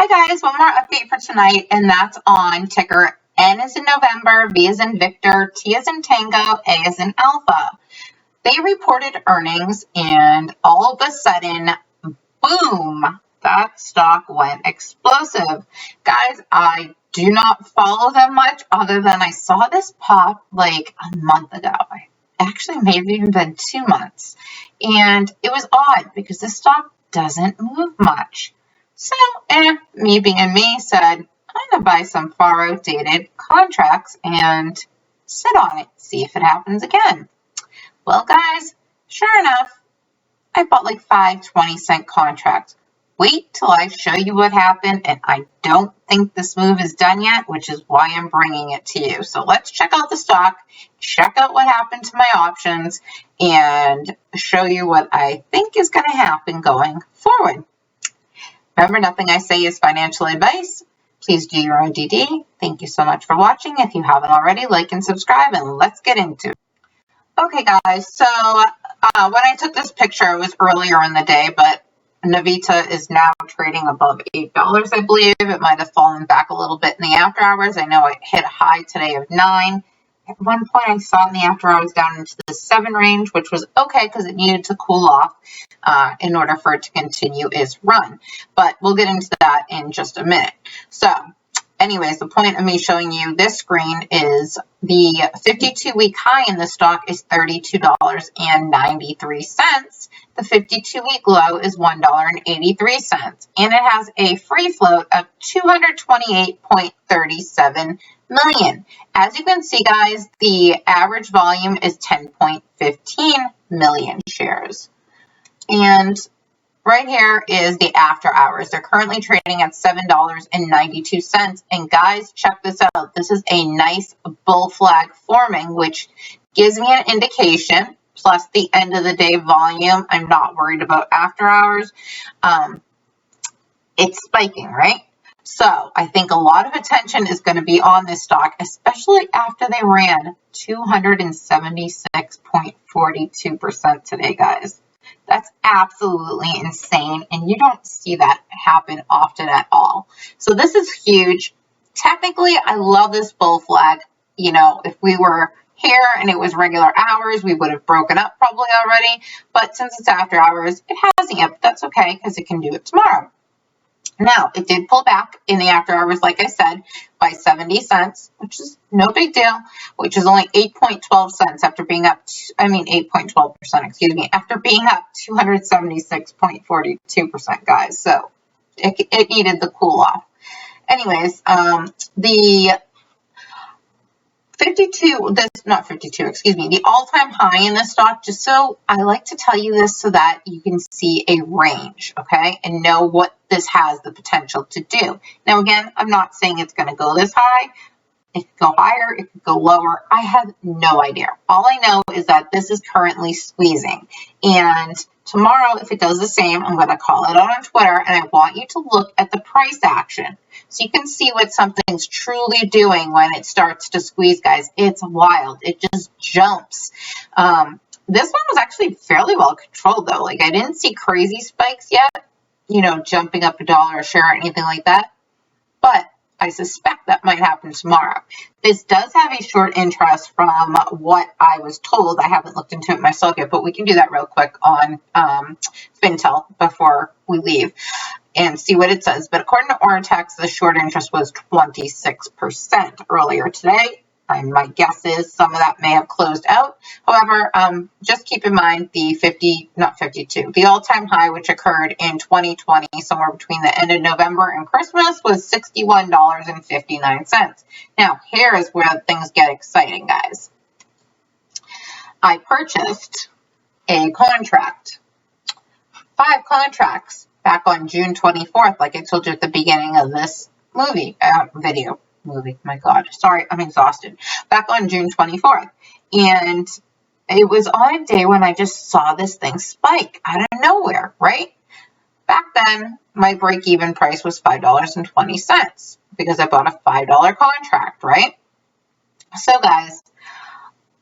Hi guys, one more update for tonight, and that's on ticker N as in November, V as in Victor, T as in Tango, A as in Alpha. They reported earnings, and all of a sudden, boom, that stock went explosive. Guys, I do not follow them much other than I saw this pop like a month ago. Actually, maybe even been 2 months. And it was odd because the stock doesn't move much. So, me being me said, I'm going to buy some far outdated contracts and sit on it, see if it happens again. Well, guys, sure enough, I bought like 5 20-cent contracts. Wait till I show you what happened, and I don't think this move is done yet, which is why I'm bringing it to you. So let's check out the stock, check out what happened to my options, and show you what I think is going to happen going forward. Remember, nothing I say is financial advice. Please do your own DD. Thank you so much for watching. If you haven't already, like and subscribe, and let's get into it. Okay, guys, so when I took this picture, it was earlier in the day, but NVTA is now trading above $8, I believe. It might have fallen back a little bit in the after hours. I know it hit a high today of 9. At one point, I saw it in the after hours down into the 7 range, which was okay because it needed to cool off in order for it to continue its run. But we'll get into that in just a minute. So, anyways, the point of me showing you this screen is the 52-week high in the stock is $32.93. The 52-week low is $1.83. And it has a free float of 228.37 million. As you can see, guys, the average volume is 10.15 million shares. And right here is the after hours. They're currently trading at $7.92. And guys, check this out. This is a nice bull flag forming, which gives me an indication, plus the end of the day volume. I'm not worried about after hours. It's spiking, right? So I think a lot of attention is going to be on this stock, especially after they ran 276.42% today, guys. That's absolutely insane, and you don't see that happen often at all. So this is huge. Technically, I love this bull flag. You know, if we were here and it was regular hours, we would have broken up probably already. But since it's after hours, it hasn't yet, but that's okay because it can do it tomorrow. Now, it did pull back in the after hours, like I said, by 70 cents, which is no big deal, which is only 8.12 cents after being up, 8.12%, excuse me, after being up 276.42%, guys. So it needed the cool off. Anyways, the all-time high in the stock, just so I like to tell you this so that you can see a range, okay, and know what this has the potential to do. Now, again, I'm not saying it's going to go this high. It could go higher. It could go lower. I have no idea. All I know is that this is currently squeezing. And tomorrow, if it does the same, I'm going to call it out on Twitter, and I want you to look at the price action so you can see what something's truly doing when it starts to squeeze, guys. It's wild. It just jumps. This one was actually fairly well controlled, though. Like, I didn't see crazy spikes yet, you know, jumping up $1 a share or anything like that. But I suspect that might happen tomorrow. This does have a short interest from what I was told. I haven't looked into it myself yet, but we can do that real quick on FinTel before we leave and see what it says. But according to Ortex, the short interest was 26% earlier today. My guess is some of that may have closed out. However, just keep in mind the the all-time high, which occurred in 2020, somewhere between the end of November and Christmas, was $61.59. Now, here is where things get exciting, guys. I purchased a contract, 5 contracts, back on June 24th, like I told you at the beginning of this video. My God, sorry, I'm exhausted. Back on June 24th. And it was on a day when I just saw this thing spike out of nowhere, right? Back then, my break-even price was $5.20 because I bought a $5 contract, right? So, guys,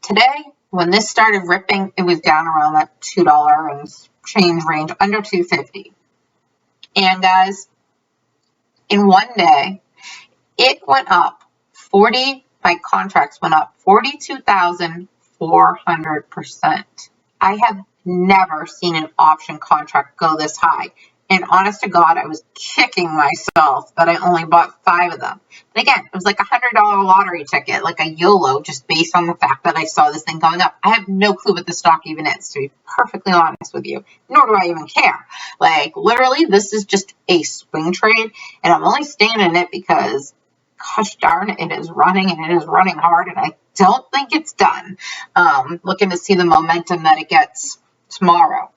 today, when this started ripping, it was down around that $2 and change range, under $2.50. And, guys, in one day, it went up my contracts went up 42,400%. I have never seen an option contract go this high. And honest to God, I was kicking myself that I only bought 5 of them. But again, it was like a $100 lottery ticket, like a YOLO, just based on the fact that I saw this thing going up. I have no clue what the stock even is, to be perfectly honest with you. Nor do I even care. Like, literally, this is just a swing trade. And I'm only staying in it because, gosh darn, it is running, and it is running hard. And I don't think it's done. Looking to see the momentum that it gets tomorrow.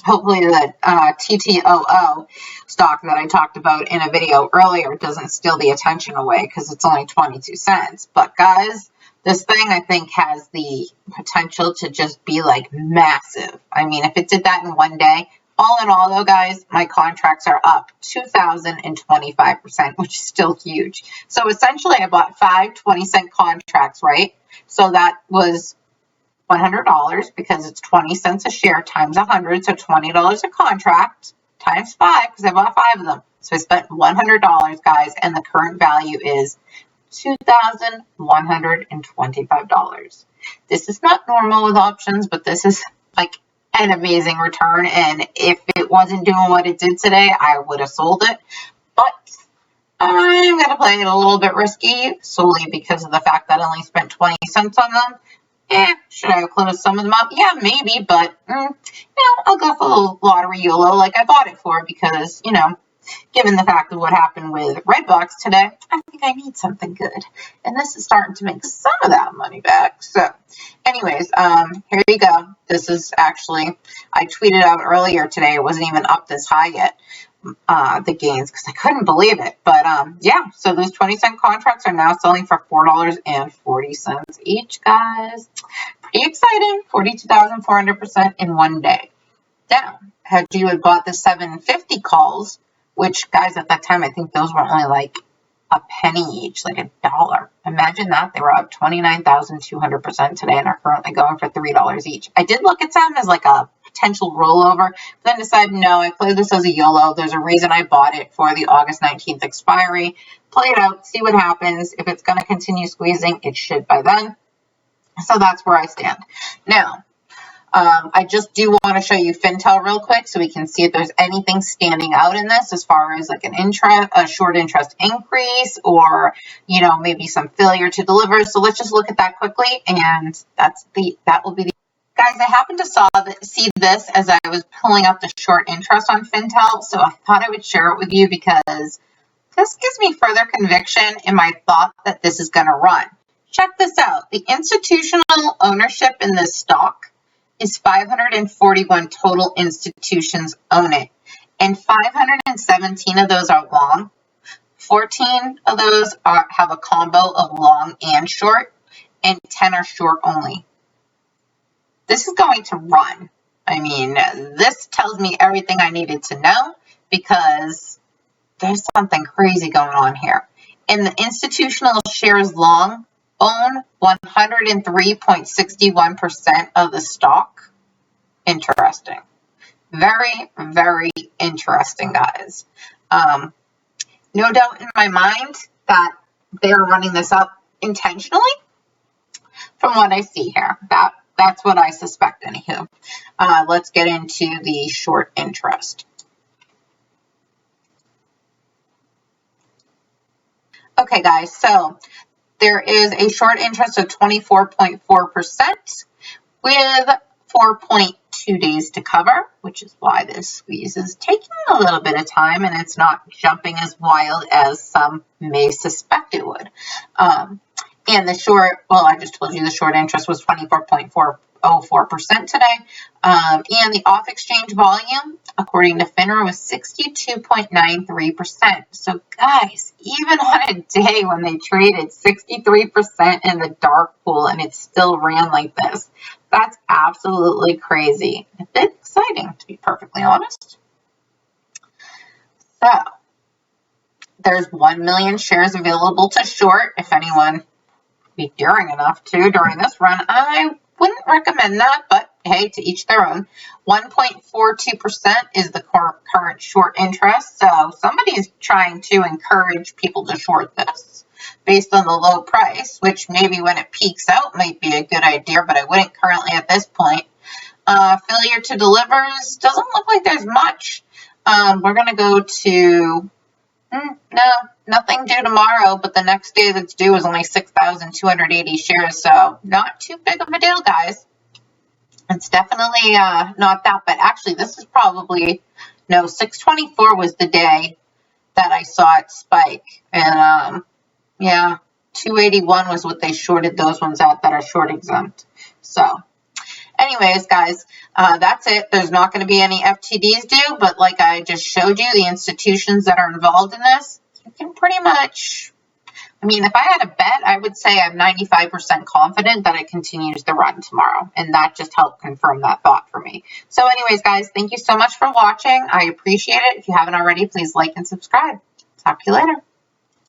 Hopefully the TTOO stock that I talked about in a video earlier doesn't steal the attention away because it's only 22 cents. But guys, this thing I think has the potential to just be like massive. I mean, if it did that in one day, all in all though, guys, my contracts are up 2,025%, which is still huge. So essentially I bought 5 20-cent contracts, right? So that was $100 because it's 20 cents a share times 100, so $20 a contract times 5 because I bought 5 of them. So I spent $100, guys, and the current value is $2,125. This is not normal with options, but this is like an amazing return. And if it wasn't doing what it did today, I would have sold it. But I'm going to play it a little bit risky solely because of the fact that I only spent 20 cents on them. Should I have closed some of them up? Yeah, maybe, but, I'll go for the lottery YOLO like I bought it for because, given the fact of what happened with Redbox today, I think I need something good. And this is starting to make some of that money back. So, anyways, here you go. This is actually, I tweeted out earlier today, it wasn't even up this high yet. The gains because I couldn't believe it. But yeah, so those 20-cent contracts are now selling for $4.40 each, guys. Pretty exciting. 42,400% in one day. Now, had you had bought the 750 calls, which, guys, at that time, I think those were only like a penny each, like $1. Imagine that. They were up 29,200% today and are currently going for $3 each. I did look at them as like a potential rollover, but then decided, no, I played this as a YOLO. There's a reason I bought it for the August 19th expiry. Play it out, see what happens. If it's going to continue squeezing, it should by then. So that's where I stand. Now, I just do want to show you Fintel real quick so we can see if there's anything standing out in this as far as like a short interest increase or, maybe some failure to deliver. So let's just look at that quickly, and that will be the guys. I happened to see this as I was pulling up the short interest on Fintel, so I thought I would share it with you because this gives me further conviction in my thought that this is going to run. Check this out. The institutional ownership in this stock is 541 total institutions own it, and 517 of those are long. 14 of those have a combo of long and short, and 10 are short only. This is going to run. I mean, this tells me everything I needed to know because there's something crazy going on here. And the institutional shares long own 103.61% of the stock. Interesting. Very, very interesting, guys. No doubt in my mind that they're running this up intentionally from what I see here. That's what I suspect, anywho. Let's get into the short interest. Okay, guys, so there is a short interest of 24.4% with 4.2 days to cover, which is why this squeeze is taking a little bit of time and it's not jumping as wild as some may suspect it would. And the short, well, I just told you the short interest was 24.404% today. And the off-exchange volume, according to FINRA, was 62.93%. So, guys, even on a day when they traded 63% in the dark pool and it still ran like this, that's absolutely crazy. A bit exciting, to be perfectly honest. So, there's 1 million shares available to short. If anyone be daring enough to during this run, I wouldn't recommend that, but hey, to each their own. 1.42% is the current short interest. So somebody's trying to encourage people to short this based on the low price, which maybe when it peaks out might be a good idea, but I wouldn't currently at this point. Failure to delivers, doesn't look like there's much. We're going to go to, no, nothing due tomorrow, but the next day that's due is only 6,280 shares, so not too big of a deal, guys. It's definitely not that, but actually this is probably, no, 624 was the day that I saw it spike, and yeah, 281 was what they shorted those ones at that are short exempt. So anyways, guys, that's it. There's not going to be any FTDs due, but like I just showed you, the institutions that are involved in this, you can pretty much, I mean, if I had a bet, I would say I'm 95% confident that it continues the run tomorrow, and that just helped confirm that thought for me. So anyways, guys, thank you so much for watching. I appreciate it. If you haven't already, please like and subscribe. Talk to you later.